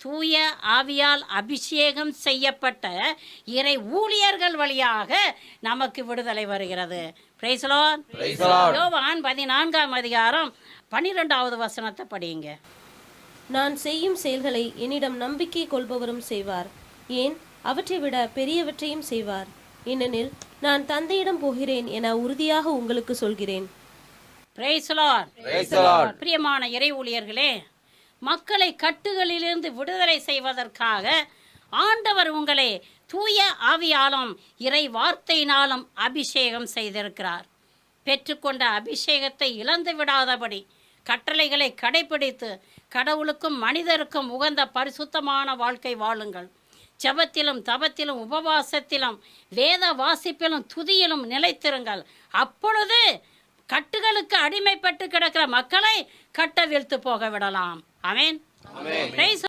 தூய ஆவியால் அபிஷேகம் செய்யப்பட்ட இறை ஊழியர்கள் வழியாக நமக்கு விடுதலை வருகிறது. Praise the Lord. யோவான் 14ஆம் அதிகாரம் 12வது வசனத்தை படியுங்க. நான் செய்யும் செயல்களை என்னிடம் நம்பிக்கை கொள்பவரும் செய்வார், ஏன் அவற்றை விட பெரியவற்றையும் செய்வார். ஏனெனில் நான் தந்தையிடம் போகிறேன் என உறுதியாக உங்களுக்கு சொல்கிறேன். Praise the Lord. பிரியமான இறை ஊழியர்களே, மக்களை கட்டுகளிலிருந்து விடுதலை செய்வதற்காக ஆண்டவர் உங்களை தூய ஆவியாலும் இறை வார்த்தையினாலும் அபிஷேகம் செய்திருக்கிறார். பெற்றுக்கொண்ட அபிஷேகத்தை இழந்து விடாதபடி கட்டளைகளை கடைபிடித்து கடவுளுக்கும் மனிதருக்கும் உகந்த பரிசுத்தமான வாழ்க்கை வாழுங்கள். ஜெபத்திலும் தபத்திலும் உபவாசத்திலும் வேத வாசிப்பிலும் துதியிலும் நிலைத்திருங்கள். அப்பொழுது கட்டுகளுக்கு அடிமைப்பட்டு கிடக்கிற மக்களை கட்டவிழ்த்து போக விடலாம். ஆமென்.